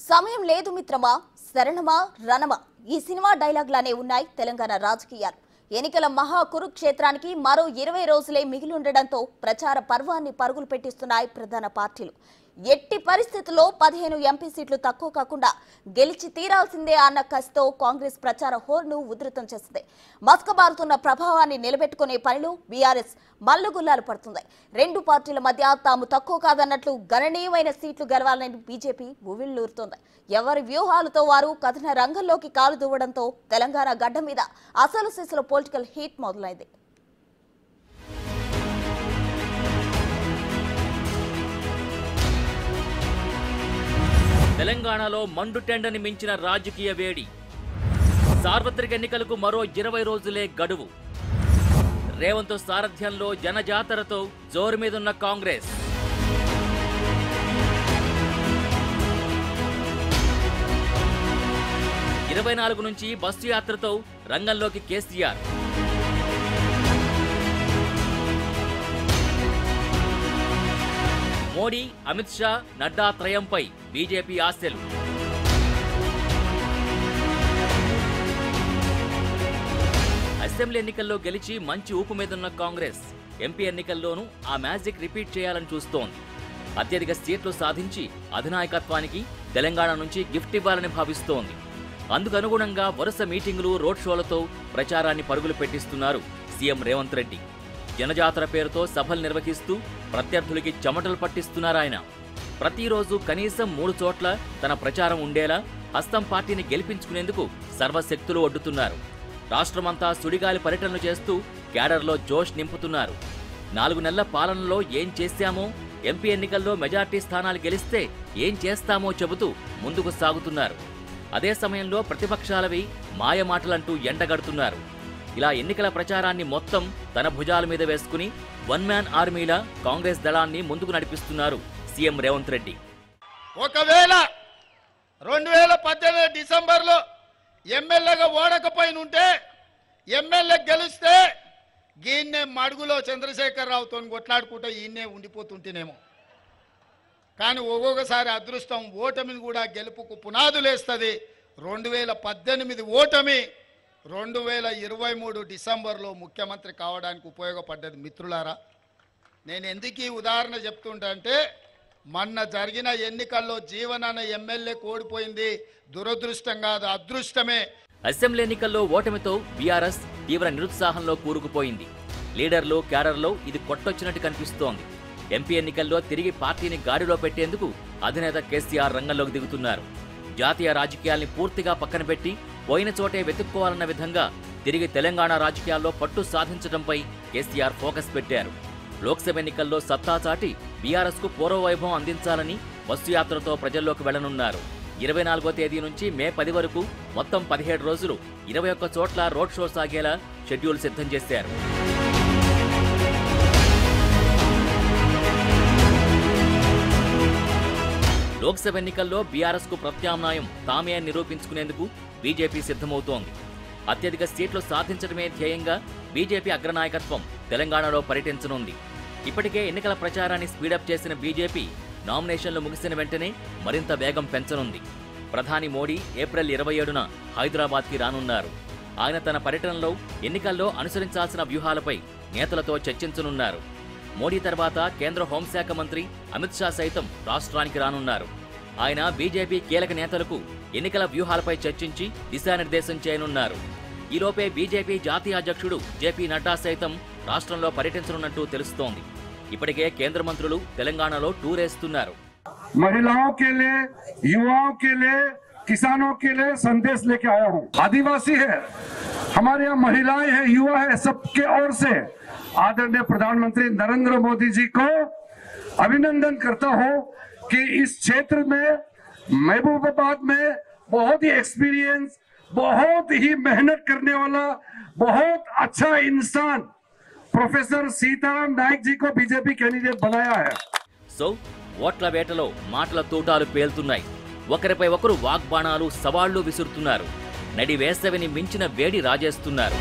సమయం లేదు మిత్రమా, శరణమా రణమా ఈ సినిమా డైలాగ్లానే ఉన్నాయి తెలంగాణ రాజకీయాలు. ఎన్నికల మహా కురుక్షేత్రానికి మరో 20 రోజులే మిగిలి ఉండడంతో ప్రచార పర్వాన్ని పరుగులు పెట్టిస్తున్నాయి ప్రధాన పార్టీలు. ఎట్టి పరిస్థితుల్లో 15 ఎంపీ సీట్లు తక్కువ కాకుండా గెలిచి తీరాల్సిందే అన్న కసితో కాంగ్రెస్ ప్రచార హోర్ను ఉధృతం చేసింది. మస్కబారుతున్న ప్రభావాన్ని నిలబెట్టుకునే పనిలో బీఆర్ఎస్ మల్లుగుల్లాలు పడుతుంది. రెండు పార్టీల మధ్య తాము తక్కువ కాదన్నట్లు గణనీయమైన సీట్లు గెలవాలని బీజేపీ ఉవ్విళ్లూరుతోంది. ఎవరి వ్యూహాలతో వారు కథన రంగంలోకి కాలు దువ్వడంతో తెలంగాణ గడ్డ మీద అసలు సిసలు పొలిటికల్ హీట్ మొదలైంది. తెలంగాణలో మండుటెండని మించిన రాజకీయ వేడి. సార్వత్రిక ఎన్నికలకు మరో 20 రోజులే గడువు. రేవంత్ సారథ్యంలో జనజాతరతో జోరు మీదున్న కాంగ్రెస్. ఇరవై 24 నుంచి బస్సు యాత్రతో రంగంలోకి కేసీఆర్. మోడీ, అమిత్ షా, నడ్డా త్రయంపై బీజేపీ ఆశలు. అసెంబ్లీ ఎన్నికల్లో గెలిచి మంచి ఊపు మీదున్న కాంగ్రెస్ ఎంపీ ఎన్నికల్లోనూ ఆ మ్యాజిక్ రిపీట్ చేయాలని చూస్తోంది. అత్యధిక సీట్లు సాధించి అధినాయకత్వానికి తెలంగాణ నుంచి గిఫ్ట్ ఇవ్వాలని భావిస్తోంది. అందుకు అనుగుణంగా వరుస మీటింగులు, రోడ్ షోలతో ప్రచారాన్ని పరుగులు పెట్టిస్తున్నారు సీఎం రేవంత్ రెడ్డి. జనజాతర పేరుతో సభలు నిర్వహిస్తూ ప్రత్యర్థులకి చెమటలు పట్టిస్తున్నారాయన. ప్రతిరోజు కనీసం 3 చోట్ల తన ప్రచారం ఉండేలా హస్తం పార్టీని గెలిపించుకునేందుకు సర్వశక్తులు ఒడ్డుతున్నారు. రాష్ట్రమంతా సుడిగాలి పర్యటనలు చేస్తూ క్యాడర్లో జోష్ నింపుతున్నారు. 4 నెలల పాలనలో ఏం చేశామో, ఎంపీ ఎన్నికల్లో మెజార్టీ స్థానాలు గెలిస్తే ఏం చేస్తామో చెబుతూ ముందుకు సాగుతున్నారు. అదే సమయంలో ప్రతిపక్షాలవి మాయమాటలంటూ ఎండగడుతున్నారు. ఇలా ఎన్నికల ప్రచారాన్ని మొత్తం తన భుజాల మీద వేసుకుని వన్ మ్యాన్ ఆర్మీలా కాంగ్రెస్ దళాన్ని ముందుకు నడిపిస్తున్నారు సీఎం రేవంత్ రెడ్డి. ఒకవేళ 2018 డిసెంబర్లో ఎమ్మెల్యేగా ఓడకపోయినుంటే, ఎమ్మెల్యే గెలిస్తే గీన్నే మడుగులో చంద్రశేఖరరావుతో కొట్లాడుకుంటే ఈయన్నే ఉండిపోతుంటేనేమో. కానీ ఒక్కొక్కసారి అదృష్టం ఓటమిని కూడా గెలుపుకు పునాదులేస్తుంది. 2018 ఓటమి 2023 డిసెంబర్లో ముఖ్యమంత్రి కావడానికి ఉపయోగపడ్డది. మిత్రులారా, నేను ఎందుకు ఈ ఉదాహరణ చెప్తుంటే, మొన్న జరిగిన ఎన్నికల్లో జీవన్ అనే ఎమ్మెల్యే ఓడిపోయింది దురదృష్టం కాదు, అదృష్టమే. అసెంబ్లీ ఎన్నికల్లో ఓటమితో బీఆర్ఎస్ తీవ్ర నిరుత్సాహంలో కూరుకుపోయింది. లీడర్లు, క్యాడర్లో ఇది కొట్టొచ్చినట్టు కనిపిస్తోంది. ఎంపీ ఎన్నికల్లో తిరిగి పార్టీని గాడిలో పెట్టేందుకు అధినేత కేసీఆర్ రంగంలోకి దిగుతున్నారు. జాతీయ రాజకీయాల్ని పూర్తిగా పక్కన పెట్టి పోయిన చోటే వెతుక్కోవాలన్న విధంగా తిరిగి తెలంగాణ రాజకీయాల్లో పట్టు సాధించడంపై కేసీఆర్ ఫోకస్ పెట్టారు. లోక్సభ ఎన్నికల్లో సత్తా చాటి బీఆర్ఎస్కు పూర్వవైభవం అందించాలని బస్సు యాత్రతో ప్రజల్లోకి వెళ్లనున్నారు. 24వ తేదీ నుంచి మే 10 వరకు మొత్తం 17 రోజులు 21 చోట్ల రోడ్ షో సాగేలా షెడ్యూల్ సిద్ధం చేశారు. లోక్సభ ఎన్నికల్లో బీఆర్ఎస్కు ప్రత్యామ్నాయం తామే నిరూపించుకునేందుకు బీజేపీ సిద్ధమవుతోంది. అత్యధిక సీట్లు సాధించడమే ధ్యేయంగా బీజేపీ అగ్రనాయకత్వం తెలంగాణలో పర్యటించనుంది. ఇప్పటికే ఎన్నికల ప్రచారాన్ని స్పీడప్ చేసిన బీజేపీ నామినేషన్లు ముగిసిన వెంటనే మరింత వేగం పెంచనుంది. ప్రధాని మోడీ ఏప్రిల్ 27న హైదరాబాద్కి రానున్నారు. ఆయన తన పర్యటనలో ఎన్నికల్లో అనుసరించాల్సిన వ్యూహాలపై నేతలతో చర్చించనున్నారు. మోడీ తర్వాత కేంద్ర హోంశాఖ మంత్రి అమిత్ షా సైతం రాష్ట్రానికి రానున్నారు. ఆయన బీజేపీ కీలక నేతలకు ఎన్నికల వ్యూహాలపై చర్చించి దిశానిర్దేశం చేయనున్నారు. ఈలోపే బీజేపీ జాతీయ అధ్యక్షుడు జేపీ నడ్డా సైతం రాష్ట్రంలో పర్యటించనున్నట్టు తెలుస్తోంది. ఇప్పటికే కేంద్ర మంత్రులు తెలంగాణలో టూర్ వేస్తున్నారు. महिलाओं के लिए, युवाओं के लिए, किसानों के लिए संदेश लेके आया हूं. आदिवासी है, हमारे यहाँ महिलाएं हैं, युवा है, सबके ओर से आदरणीय प्रधानमंत्री नरेंद्र मोदी जी को अभिनंदन करता हूं कि इस क्षेत्र में महबूबाबाद में बहुत ही एक्सपीरियंस, बहुत ही मेहनत करने वाला, बहुत अच्छा इंसान प्रोफेसर सीताराम नायक जी को बीजेपी कैंडिडेट बनाया है. సో ఓట్ల వేటలో మాటల తూటాలు పేలుతున్నాయి. ఒకరిపై ఒకరు వాగ్బాణాలు, సవాళ్లు విసురుతున్నారు. నడి వేసవిని మించిన వేడి రాజేస్తున్నారు.